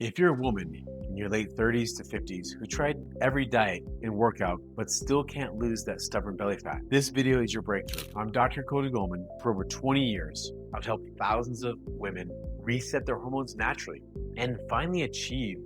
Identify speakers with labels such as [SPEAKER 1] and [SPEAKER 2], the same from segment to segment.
[SPEAKER 1] If you're a woman in your late 30s to 50s who tried every diet and workout but still can't lose that stubborn belly fat, this video is your breakthrough. I'm Dr. Cody Golman. For over 20 years, I've helped thousands of women reset their hormones naturally and finally achieve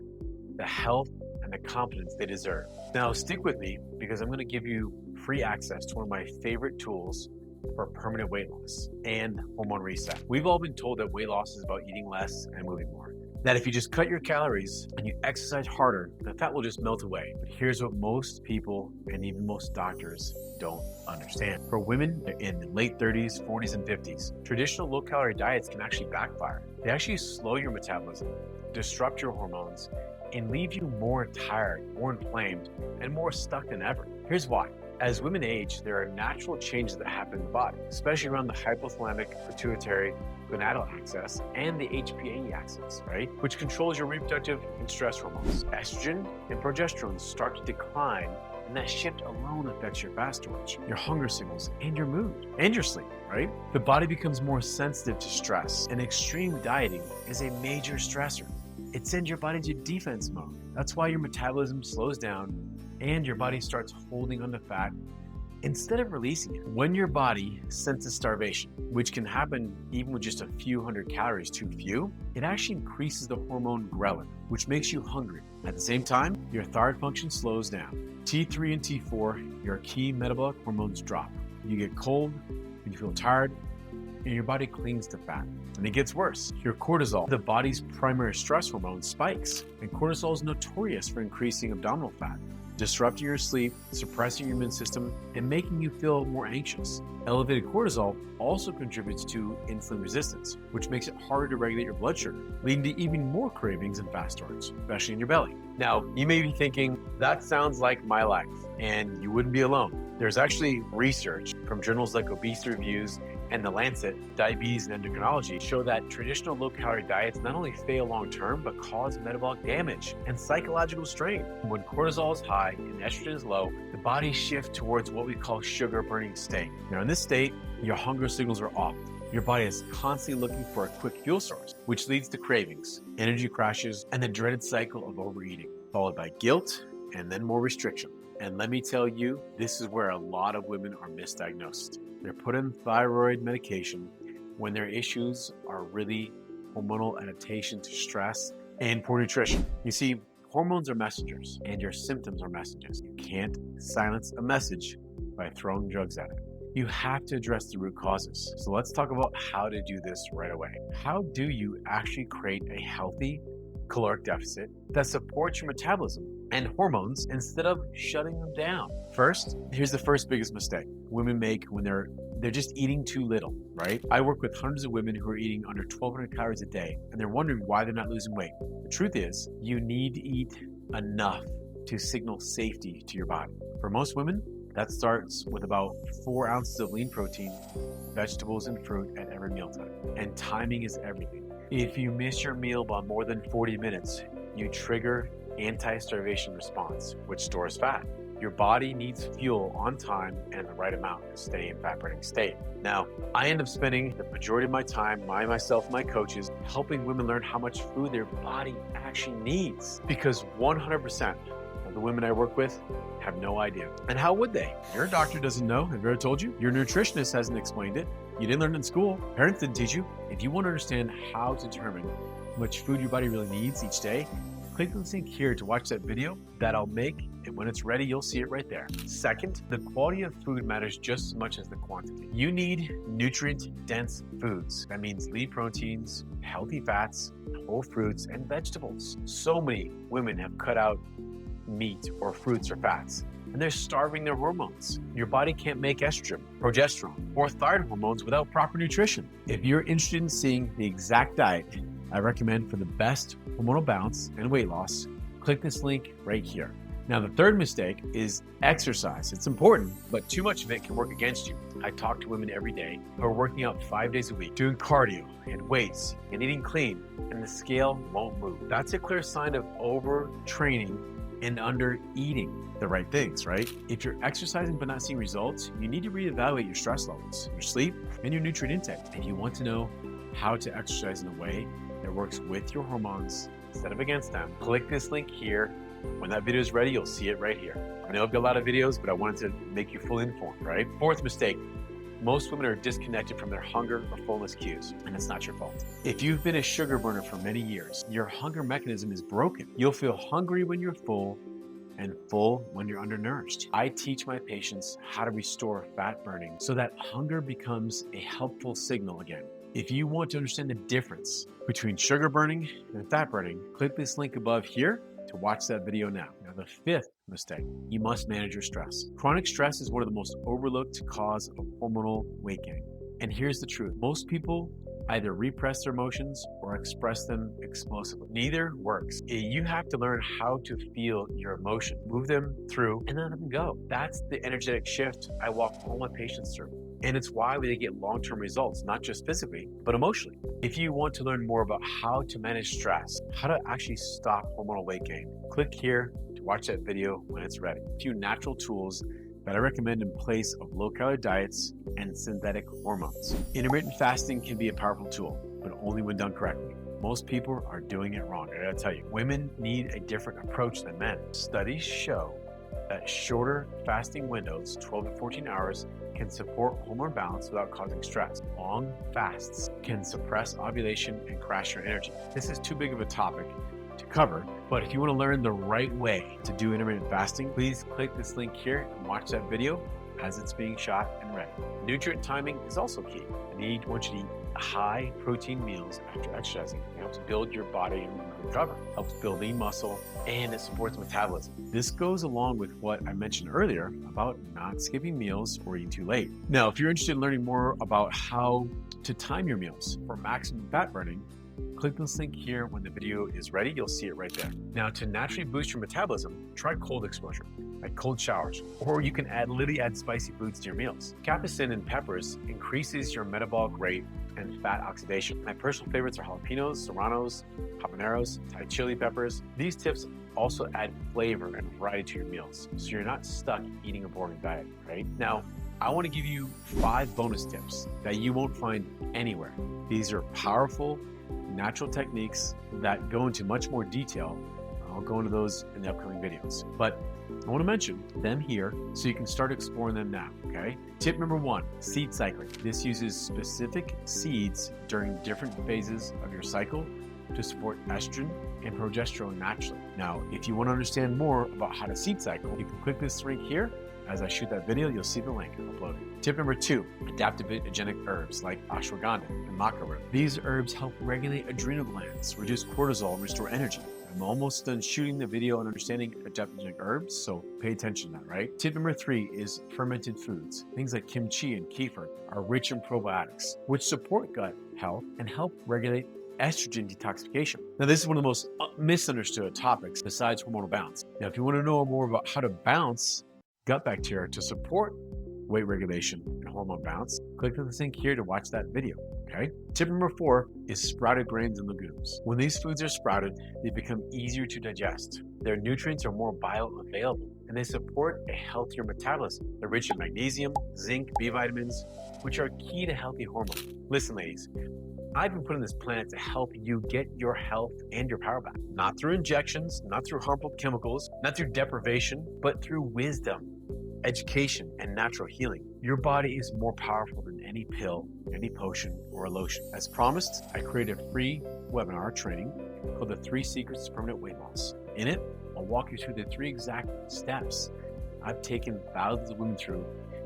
[SPEAKER 1] the health and the confidence they deserve. Now stick with me because I'm going to give you free access to one of my favorite tools for permanent weight loss and hormone reset. We've all been told that weight loss is about eating less and moving more. That if you just cut your calories and you exercise harder, the fat will just melt away. But here's what most people and even most doctors don't understand. For women in the late 30s, 40s, and 50s, traditional low-calorie diets can actually backfire. They actually slow your metabolism, disrupt your hormones, and leave you more tired, more inflamed, and more stuck than ever. Here's why. As women age, there are natural changes that happen in the body, especially around the hypothalamic, pituitary, gonadal axis, and the HPA axis, right? Which controls your reproductive and stress hormones. Estrogen and progesterone start to decline, and that shift alone affects your fat storage, your hunger signals, and your mood, and your sleep, right? The body becomes more sensitive to stress, and extreme dieting is a major stressor. It sends your body to defense mode. That's why your metabolism slows down and your body starts holding on to fat instead of releasing it. When your body senses starvation, which can happen even with just a few hundred calories too few, it actually increases the hormone ghrelin, which makes you hungry. At the same time, your thyroid function slows down. T3 and T4, your key metabolic hormones, drop. You get cold, and you feel tired, and your body clings to fat. And it gets worse. Your cortisol, the body's primary stress hormone, spikes, and cortisol is notorious for increasing abdominal fat, disrupting your sleep, suppressing your immune system, and making you feel more anxious. Elevated cortisol also contributes to insulin resistance, which makes it harder to regulate your blood sugar, leading to even more cravings and fat storage, especially in your belly. Now, you may be thinking, that sounds like my life, and you wouldn't be alone. There's actually research from journals like Obesity Reviews and The Lancet, Diabetes and Endocrinology, show that traditional low-calorie diets not only fail long-term, but cause metabolic damage and psychological strain. When cortisol is high and estrogen is low, the body shifts towards what we call sugar-burning state. Now, in this state, your hunger signals are off. Your body is constantly looking for a quick fuel source, which leads to cravings, energy crashes, and the dreaded cycle of overeating, followed by guilt and then more restriction. And let me tell you, this is where a lot of women are misdiagnosed. They're put in thyroid medication when their issues are really hormonal adaptation to stress and poor nutrition. You see, hormones are messengers and your symptoms are messages. You can't silence a message by throwing drugs at it. You have to address the root causes. So let's talk about how to do this right away. How do you actually create a healthy caloric deficit that supports your metabolism and hormones instead of shutting them down? First, here's the first biggest mistake women make when they're just eating too little, right? I work with hundreds of women who are eating under 1,200 calories a day, and they're wondering why they're not losing weight. The truth is, you need to eat enough to signal safety to your body. For most women, that starts with about 4 ounces of lean protein, vegetables, and fruit at every mealtime. And timing is everything. If you miss your meal by more than 40 minutes, you trigger anti-starvation response, which stores fat. Your body needs fuel on time and the right amount to stay in fat-burning state. Now, I end up spending the majority of my time, myself, and my coaches, helping women learn how much food their body actually needs. Because 100% of the women I work with have no idea. And how would they? Your doctor doesn't know. Have I ever told you? Your nutritionist hasn't explained it. You didn't learn it in school. Parents didn't teach you. If you want to understand how to determine how much food your body really needs each day, click the link here to watch that video that I'll make, and when it's ready, you'll see it right there. Second, the quality of food matters just as much as the quantity. You need nutrient-dense foods. That means lean proteins, healthy fats, whole fruits, and vegetables. So many women have cut out meat or fruits or fats, and they're starving their hormones. Your body can't make estrogen, progesterone, or thyroid hormones without proper nutrition. If you're interested in seeing the exact diet I recommend for the best hormonal balance and weight loss, click this link right here. Now, the third mistake is exercise. It's important, but too much of it can work against you. I talk to women every day who are working out 5 days a week, doing cardio and weights and eating clean, and the scale won't move. That's a clear sign of overtraining and under eating the right things, right? If you're exercising but not seeing results, you need to reevaluate your stress levels, your sleep, and your nutrient intake. If you want to know how to exercise in a way that works with your hormones instead of against them. Click this link here. When that video is ready, you'll see it right here. I know I've got a lot of videos, but I wanted to make you fully informed, right? Fourth mistake. Most women are disconnected from their hunger or fullness cues, and it's not your fault. If you've been a sugar burner for many years, your hunger mechanism is broken. You'll feel hungry when you're full and full when you're undernourished. I teach my patients how to restore fat burning so that hunger becomes a helpful signal again. If you want to understand the difference between sugar burning and fat burning, click this link above here to watch that video now. Now, the fifth mistake, you must manage your stress. Chronic stress is one of the most overlooked cause of hormonal weight gain. And here's the truth. Most people either repress their emotions or express them explosively. Neither works. You have to learn how to feel your emotion, move them through, and then let them go. That's the energetic shift I walk all my patients through. And it's why they get long-term results, not just physically, but emotionally. If you want to learn more about how to manage stress, how to actually stop hormonal weight gain, click here to watch that video when it's ready. A few natural tools that I recommend in place of low-calorie diets and synthetic hormones. Intermittent fasting can be a powerful tool, but only when done correctly. Most people are doing it wrong. I gotta tell you, women need a different approach than men. Studies show that shorter fasting windows, 12 to 14 hours, can support hormone balance without causing stress. Long fasts can suppress ovulation and crash your energy. This is too big of a topic to cover, but if you want to learn the right way to do intermittent fasting, please click this link here and watch that video as it's being shot and ready. Nutrient timing is also key. I want you to eat high protein meals after exercising. It helps build your body and recover, helps build lean muscle, and it supports metabolism. This goes along with what I mentioned earlier about not skipping meals or eating too late. Now, if you're interested in learning more about how to time your meals for maximum fat burning, click this link here. When the video is ready, you'll see it right there. Now, to naturally boost your metabolism, try cold exposure, like cold showers, or you can add spicy foods to your meals. Capsaicin in peppers increases your metabolic rate and fat oxidation. My personal favorites are jalapenos, serranos, habaneros, Thai chili peppers. These tips also add flavor and variety to your meals, so you're not stuck eating a boring diet, right? Now, I want to give you 5 bonus tips that you won't find anywhere. These are powerful, natural techniques that go into much more detail. I'll go into those in the upcoming videos, but I want to mention them here so you can start exploring them now, okay? Tip number 1, seed cycling. This uses specific seeds during different phases of your cycle to support estrogen and progesterone naturally. Now, if you want to understand more about how to seed cycle, you can click this link here. As I shoot that video, you'll see the link uploaded. Tip number 2, adaptogenic herbs like ashwagandha and maca root. These herbs help regulate adrenal glands, reduce cortisol, and restore energy. I'm almost done shooting the video on understanding adaptogenic herbs, so pay attention to that, right? Tip number 3 is fermented foods. Things like kimchi and kefir are rich in probiotics, which support gut health and help regulate estrogen detoxification. Now, this is one of the most misunderstood topics besides hormonal balance. Now, if you want to know more about how to balance gut bacteria to support weight regulation and hormone balance, click on this link here to watch that video, okay? Tip number 4 is sprouted grains and legumes. When these foods are sprouted, they become easier to digest. Their nutrients are more bioavailable, and they support a healthier metabolism. They're rich in magnesium, zinc, B vitamins, which are key to healthy hormones. Listen, ladies, I've been put on this planet to help you get your health and your power back. Not through injections, not through harmful chemicals, not through deprivation, but through wisdom, education, and natural healing. Your body is more powerful than any pill, any potion, or a lotion. As promised, I created a free webinar training called The 3 Secrets to Permanent Weight Loss. In it, I'll walk you through the 3 exact steps I've taken thousands of women through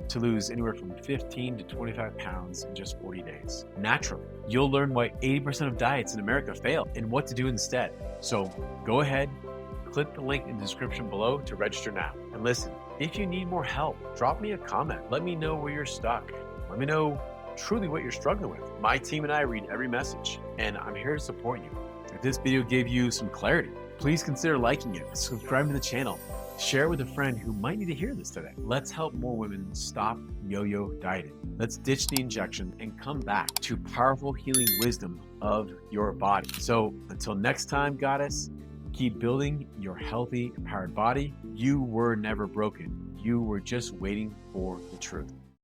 [SPEAKER 1] to lose anywhere from 15 to 25 pounds in just 40 days. Naturally, you'll learn why 80% of diets in America fail and what to do instead. So go ahead, click the link in the description below to register now. And listen, if you need more help, drop me a comment. Let me know where you're stuck. Let me know truly what you're struggling with. My team and I read every message, and I'm here to support you. If this video gave you some clarity, please consider liking it, subscribing to the channel, share it with a friend who might need to hear this today. Let's help more women stop yo-yo dieting. Let's ditch the injection and come back to powerful healing wisdom of your body. So until next time, goddess, keep building your healthy, empowered body. You were never broken. You were just waiting for the truth.